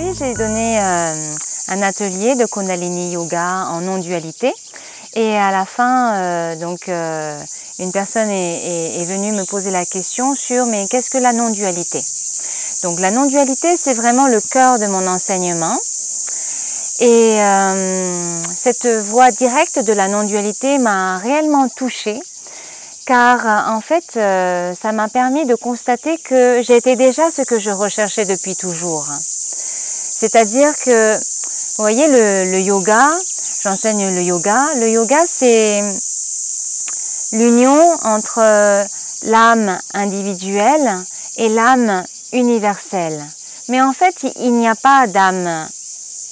Aujourd'hui, j'ai donné un atelier de Kundalini Yoga en non-dualité. Et à la fin, une personne est venue me poser la question sur mais qu'est-ce que la non-dualité? Donc la non-dualité, c'est vraiment le cœur de mon enseignement. Et cette voie directe de la non-dualité m'a réellement touchée, car en fait, ça m'a permis de constater que j'étais déjà ce que je recherchais depuis toujours. C'est-à-dire que, vous voyez, le yoga, j'enseigne le yoga. Le yoga, c'est l'union entre l'âme individuelle et l'âme universelle. Mais en fait, il n'y a pas d'âme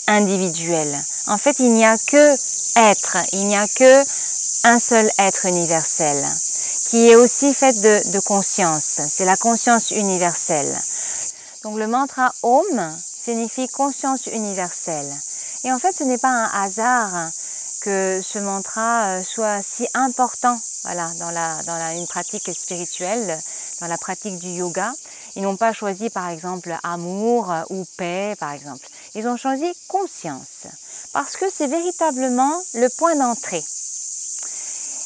individuelle. En fait, il n'y a que être, il n'y a que un seul être universel, qui est aussi fait de conscience. C'est la conscience universelle. Donc le mantra Om signifie conscience universelle. Et en fait, ce n'est pas un hasard que ce mantra soit si important, voilà, dans une pratique spirituelle, dans la pratique du yoga. Ils n'ont pas choisi par exemple amour ou paix par exemple. Ils ont choisi conscience parce que c'est véritablement le point d'entrée.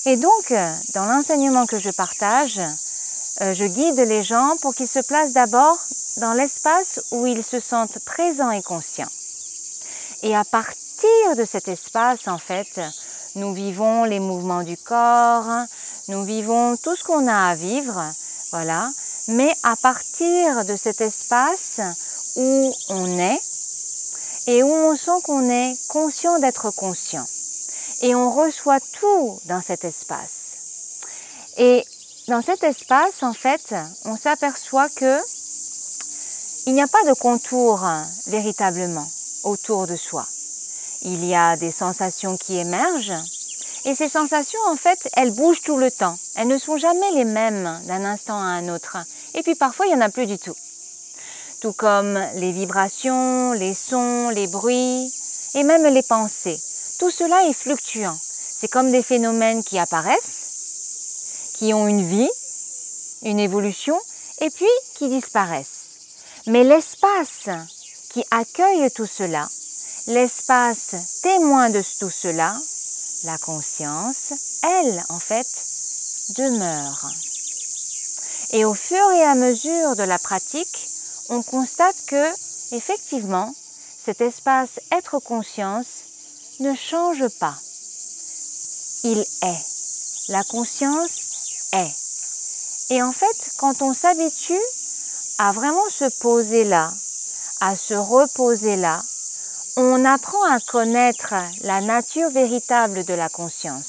Et donc, dans l'enseignement que je partage, je guide les gens pour qu'ils se placent d'abord dans l'espace où ils se sentent présents et conscients. Et à partir de cet espace, en fait, nous vivons les mouvements du corps, nous vivons tout ce qu'on a à vivre, voilà. Mais à partir de cet espace où on est et où on sent qu'on est conscient d'être conscient. Et on reçoit tout dans cet espace. Et dans cet espace, en fait, on s'aperçoit que il n'y a pas de contour véritablement autour de soi. Il y a des sensations qui émergent et ces sensations, en fait, elles bougent tout le temps. Elles ne sont jamais les mêmes d'un instant à un autre. Et puis parfois, il n'y en a plus du tout. Tout comme les vibrations, les sons, les bruits et même les pensées. Tout cela est fluctuant. C'est comme des phénomènes qui apparaissent, qui ont une vie, une évolution, et puis qui disparaissent. Mais l'espace qui accueille tout cela, l'espace témoin de tout cela, la conscience, elle, en fait, demeure. Et au fur et à mesure de la pratique, on constate que, effectivement, cet espace être conscience ne change pas. Il est. La conscience est. Et en fait, quand on s'habitue à vraiment se poser là, à se reposer là, on apprend à connaître la nature véritable de la conscience,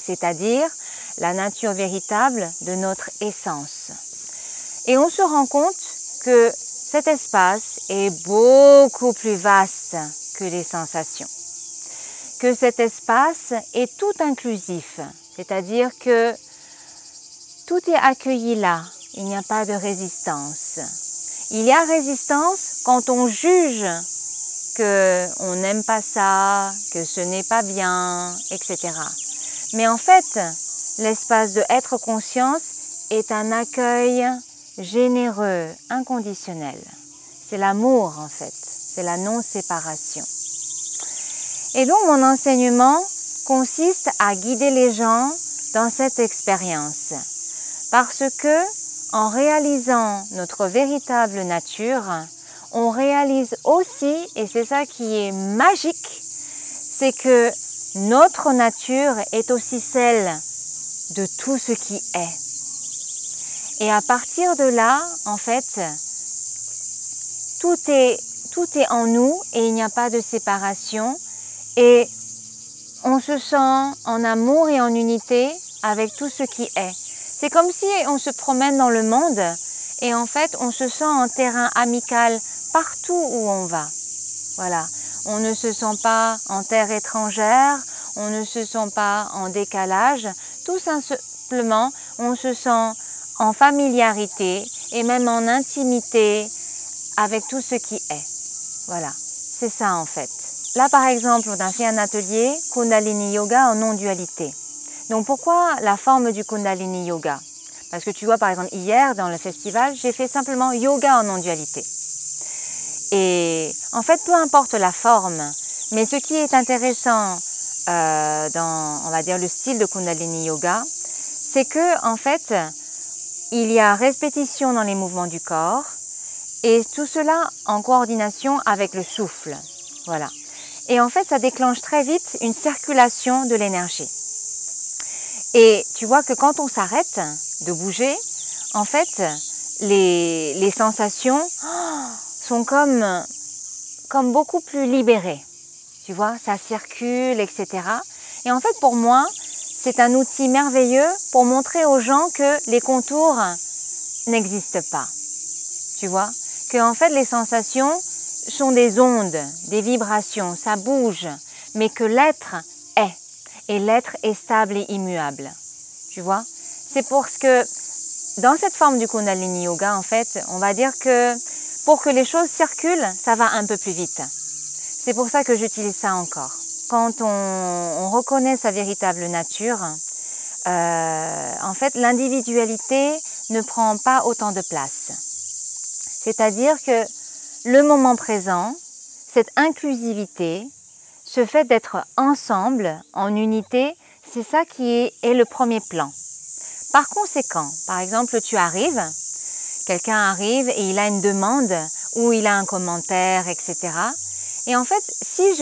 c'est-à-dire la nature véritable de notre essence. Et on se rend compte que cet espace est beaucoup plus vaste que les sensations, que cet espace est tout inclusif, c'est-à-dire que tout est accueilli là, il n'y a pas de résistance. Il y a résistance quand on juge qu'on n'aime pas ça, que ce n'est pas bien, etc. Mais en fait, l'espace de être conscience est un accueil généreux, inconditionnel. C'est l'amour en fait, c'est la non-séparation. Et donc mon enseignement consiste à guider les gens dans cette expérience. Parce que en réalisant notre véritable nature, on réalise aussi, et c'est ça qui est magique, c'est que notre nature est aussi celle de tout ce qui est. Et à partir de là, en fait, tout est en nous et il n'y a pas de séparation. Et on se sent en amour et en unité avec tout ce qui est. C'est comme si on se promène dans le monde et en fait, on se sent en terrain amical partout où on va. Voilà. On ne se sent pas en terre étrangère, on ne se sent pas en décalage. Tout simplement, on se sent en familiarité et même en intimité avec tout ce qui est. Voilà. C'est ça en fait. Là, par exemple, on a fait un atelier Kundalini Yoga en non-dualité. Donc, pourquoi la forme du Kundalini Yoga? Parce que tu vois, par exemple, hier, dans le festival, j'ai fait simplement yoga en non-dualité. Et en fait, peu importe la forme, mais ce qui est intéressant dans, on va dire, le style de Kundalini Yoga, c'est que en fait, il y a répétition dans les mouvements du corps et tout cela en coordination avec le souffle. Voilà. Et en fait, ça déclenche très vite une circulation de l'énergie. Et tu vois que quand on s'arrête de bouger, en fait, les sensations sont comme beaucoup plus libérées. Tu vois, ça circule, etc. Et en fait, pour moi, c'est un outil merveilleux pour montrer aux gens que les contours n'existent pas. Tu vois, que en fait, les sensations sont des ondes, des vibrations, ça bouge, mais que l'être est. Et l'être est stable et immuable. Tu vois, c'est parce que dans cette forme du Kundalini Yoga, en fait, on va dire que pour que les choses circulent, ça va un peu plus vite. C'est pour ça que j'utilise ça encore. Quand on reconnaît sa véritable nature, en fait, l'individualité ne prend pas autant de place. C'est-à-dire que le moment présent, cette inclusivité, ce fait d'être ensemble, en unité, c'est ça qui est le premier plan. Par conséquent, par exemple, tu arrives, quelqu'un arrive et il a une demande ou il a un commentaire, etc. Et en fait, si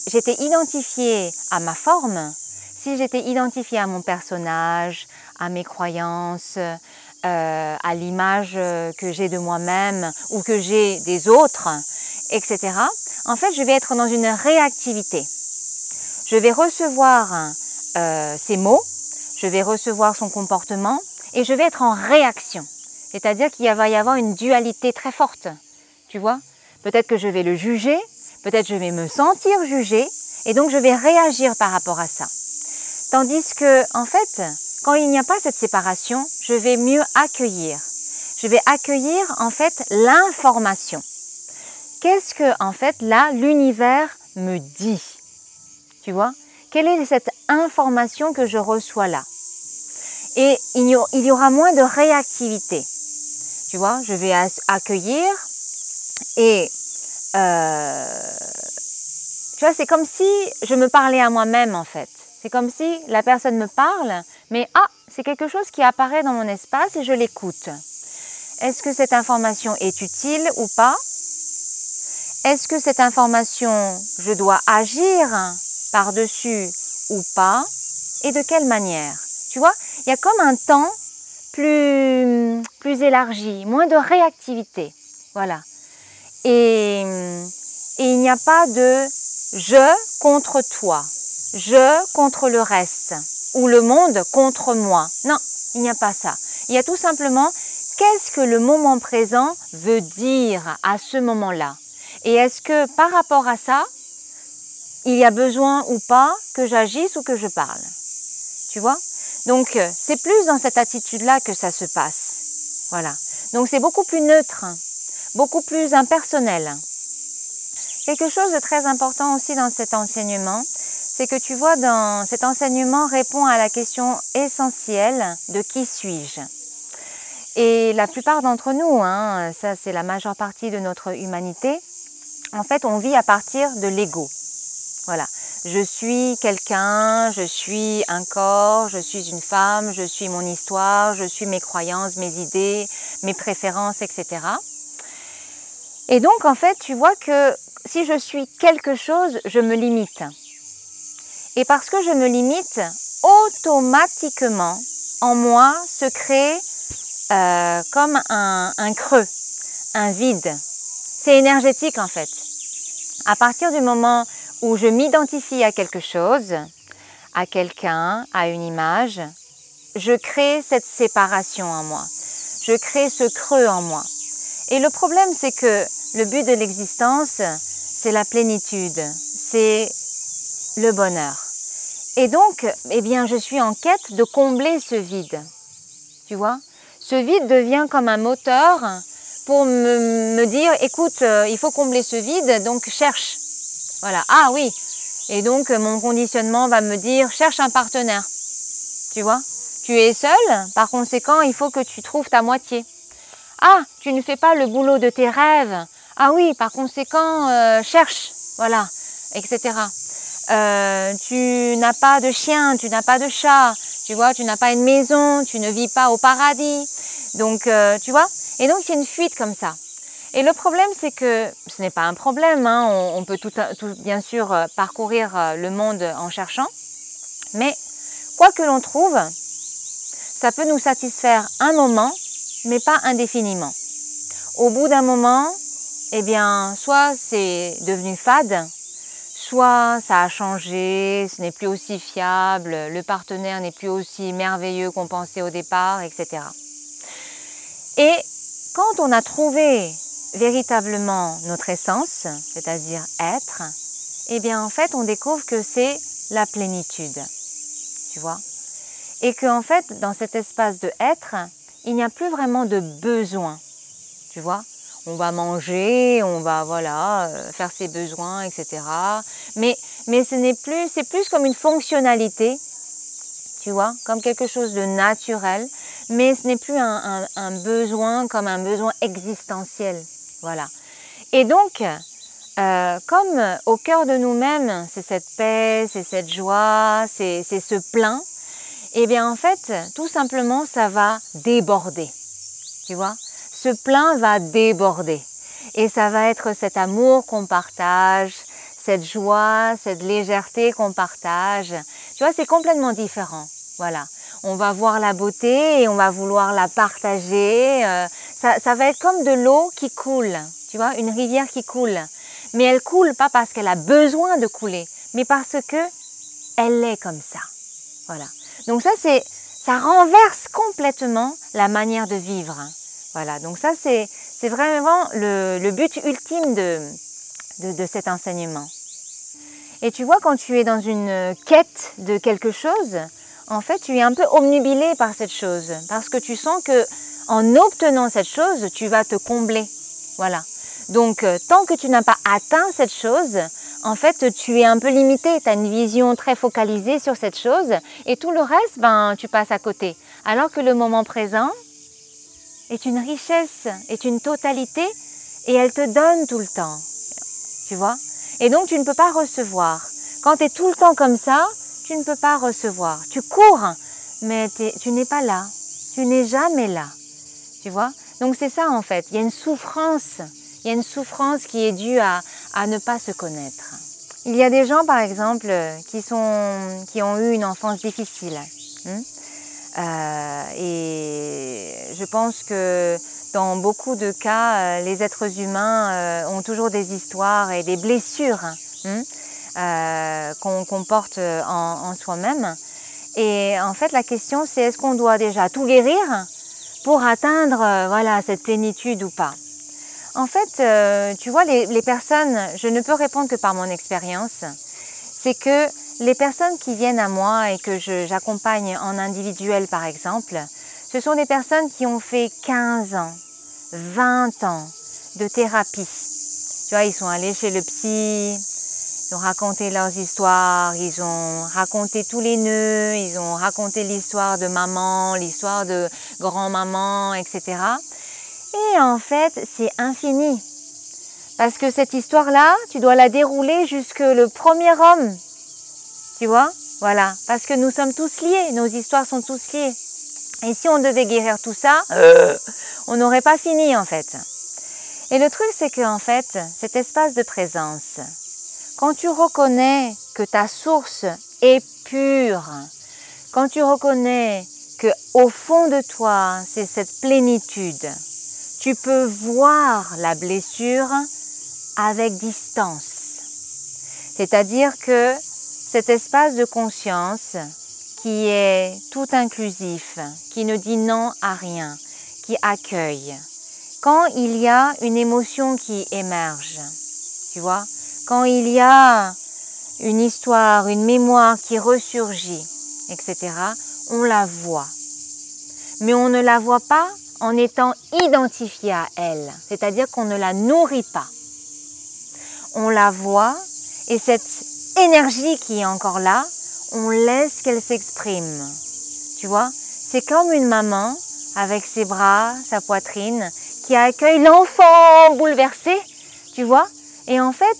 j'étais identifiée à ma forme, si j'étais identifiée à mon personnage, à mes croyances, à l'image que j'ai de moi-même ou que j'ai des autres, etc., en fait, je vais être dans une réactivité. Je vais recevoir ses mots, je vais recevoir son comportement et je vais être en réaction. C'est-à-dire qu'il va y avoir une dualité très forte, tu vois. Peut-être que je vais le juger, peut-être je vais me sentir jugée et donc je vais réagir par rapport à ça. Tandis que, en fait, quand il n'y a pas cette séparation, je vais mieux accueillir. Je vais accueillir, en fait, l'information. Qu'est-ce que, en fait, là, l'univers me dit? Tu vois? Quelle est cette information que je reçois là? Et il y aura moins de réactivité. Tu vois? Je vais accueillir et tu vois, c'est comme si je me parlais à moi-même, en fait. C'est comme si la personne me parle, mais c'est quelque chose qui apparaît dans mon espace et je l'écoute. Est-ce que cette information est utile ou pas? Est-ce que cette information, je dois agir par-dessus ou pas? Et de quelle manière? Tu vois, il y a comme un temps plus élargi, moins de réactivité. Voilà. Et il n'y a pas de je contre toi, je contre le reste, ou le monde contre moi. Non, il n'y a pas ça. Il y a tout simplement qu'est-ce que le moment présent veut dire à ce moment-là. Et est-ce que par rapport à ça, il y a besoin ou pas que j'agisse ou que je parle? Tu vois? Donc, c'est plus dans cette attitude-là que ça se passe. Voilà. Donc, c'est beaucoup plus neutre, beaucoup plus impersonnel. Quelque chose de très important aussi dans cet enseignement, c'est que tu vois, dans cet enseignement répond à la question essentielle de qui suis-je? Et la plupart d'entre nous, ça c'est la majeure partie de notre humanité, en fait on vit à partir de l'ego. Voilà, je suis quelqu'un, je suis un corps, je suis une femme, je suis mon histoire, je suis mes croyances, mes idées, mes préférences, etc. Et donc en fait tu vois que si je suis quelque chose, je me limite. Et parce que je me limite, automatiquement en moi se crée comme un creux, un vide. C'est énergétique en fait. À partir du moment où je m'identifie à quelque chose, à quelqu'un, à une image, je crée cette séparation en moi. Je crée ce creux en moi. Et le problème, c'est que le but de l'existence, c'est la plénitude, c'est le bonheur. Et donc, eh bien, je suis en quête de combler ce vide. Tu vois? Ce vide devient comme un moteur pour me dire, écoute, il faut combler ce vide, donc cherche. Voilà, ah oui. Et donc, mon conditionnement va me dire, cherche un partenaire. Tu vois? Tu es seul, par conséquent, il faut que tu trouves ta moitié. Ah, tu ne fais pas le boulot de tes rêves. Ah oui, par conséquent, cherche, voilà, etc. Tu n'as pas de chien, tu n'as pas de chat, tu vois, tu n'as pas une maison, tu ne vis pas au paradis. Donc, tu vois, et donc c'est une fuite comme ça. Et le problème, c'est que ce n'est pas un problème, hein, on peut bien sûr parcourir le monde en cherchant, mais quoi que l'on trouve, ça peut nous satisfaire un moment, mais pas indéfiniment. Au bout d'un moment, eh bien, soit c'est devenu fade, soit ça a changé, ce n'est plus aussi fiable, le partenaire n'est plus aussi merveilleux qu'on pensait au départ, etc. Et quand on a trouvé véritablement notre essence, c'est-à-dire être, eh bien en fait on découvre que c'est la plénitude, tu vois. Et qu'en fait dans cet espace de être, il n'y a plus vraiment de besoin, tu vois. On va manger, on va voilà faire ses besoins, etc. Mais ce n'est plus, c'est plus comme une fonctionnalité, tu vois, comme quelque chose de naturel, mais ce n'est plus un besoin comme un besoin existentiel, voilà. Et donc, comme au cœur de nous-mêmes, c'est cette paix, c'est cette joie, c'est ce plein, et bien en fait, tout simplement, ça va déborder, tu vois. Ce plein va déborder et ça va être cet amour qu'on partage, cette joie, cette légèreté qu'on partage. Tu vois, c'est complètement différent. Voilà, on va voir la beauté et on va vouloir la partager. Ça va être comme de l'eau qui coule, tu vois, une rivière qui coule. Mais elle coule pas parce qu'elle a besoin de couler, mais parce que elle est comme ça. Voilà. Donc ça renverse complètement la manière de vivre. Voilà, donc ça c'est vraiment le but ultime de cet enseignement. Et tu vois, quand tu es dans une quête de quelque chose, en fait tu es un peu obnubilé par cette chose, parce que tu sens que en obtenant cette chose, tu vas te combler. Voilà. Donc tant que tu n'as pas atteint cette chose, en fait tu es un peu limité, tu as une vision très focalisée sur cette chose, et tout le reste, ben, tu passes à côté. Alors que le moment présent est une richesse, est une totalité, et elle te donne tout le temps, tu vois. Et donc tu ne peux pas recevoir. Quand tu es tout le temps comme ça, tu ne peux pas recevoir. Tu cours, mais tu n'es pas là, tu n'es jamais là, tu vois. Donc c'est ça en fait, il y a une souffrance qui est due à ne pas se connaître. Il y a des gens par exemple qui ont eu une enfance difficile. Et je pense que dans beaucoup de cas, les êtres humains ont toujours des histoires et des blessures qu'on porte en soi-même. Et en fait, la question c'est est-ce qu'on doit déjà tout guérir pour atteindre voilà, cette plénitude ou pas? En fait, tu vois, les personnes, je ne peux répondre que par mon expérience, c'est que les personnes qui viennent à moi et que j'accompagne en individuel par exemple, ce sont des personnes qui ont fait 15 ans, 20 ans de thérapie. Tu vois, ils sont allés chez le psy, ils ont raconté leurs histoires, ils ont raconté tous les nœuds, ils ont raconté l'histoire de maman, l'histoire de grand-maman, etc. Et en fait, c'est infini. Parce que cette histoire-là, tu dois la dérouler jusque le premier homme. Tu vois? Voilà. Parce que nous sommes tous liés, nos histoires sont tous liées. Et si on devait guérir tout ça, on n'aurait pas fini en fait. Et le truc, c'est qu'en fait, cet espace de présence, quand tu reconnais que ta source est pure, quand tu reconnais qu'au fond de toi, c'est cette plénitude, tu peux voir la blessure avec distance. C'est-à-dire que cet espace de conscience qui est tout inclusif, qui ne dit non à rien, qui accueille, quand il y a une émotion qui émerge, tu vois, quand il y a une histoire, une mémoire qui ressurgit, etc., on la voit. Mais on ne la voit pas en étant identifié à elle, c'est-à-dire qu'on ne la nourrit pas. On la voit et cette énergie qui est encore là, on laisse qu'elle s'exprime. Tu vois, c'est comme une maman avec ses bras, sa poitrine, qui accueille l'enfant bouleversé, tu vois. Et en fait,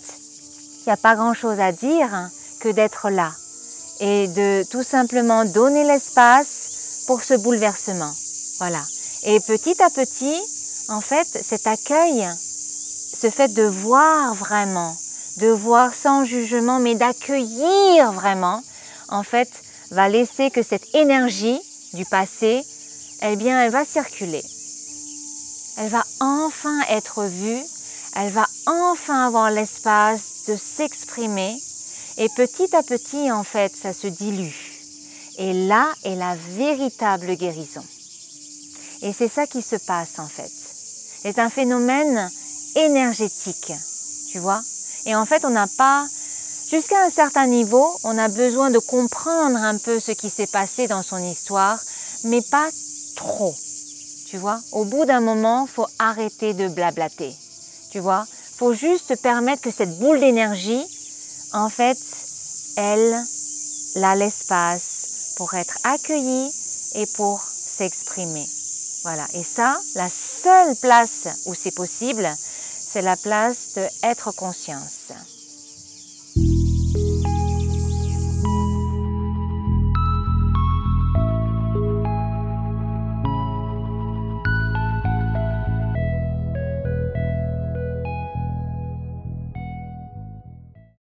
il n'y a pas grand-chose à dire que d'être là et de tout simplement donner l'espace pour ce bouleversement. Voilà. Et petit à petit, en fait, cet accueil, ce fait de voir vraiment, de voir sans jugement, mais d'accueillir vraiment, en fait, va laisser que cette énergie du passé, eh bien, elle va circuler. Elle va enfin être vue, elle va enfin avoir l'espace de s'exprimer et petit à petit, en fait, ça se dilue. Et là est la véritable guérison. Et c'est ça qui se passe, en fait. C'est un phénomène énergétique, tu vois. Et en fait, on n'a pas, jusqu'à un certain niveau, on a besoin de comprendre un peu ce qui s'est passé dans son histoire, mais pas trop. Tu vois, au bout d'un moment, il faut arrêter de blablater. Tu vois, il faut juste permettre que cette boule d'énergie, en fait, elle a l'espace pour être accueillie et pour s'exprimer. Voilà. Et ça, la seule place où c'est possible, c'est la place d'être conscience.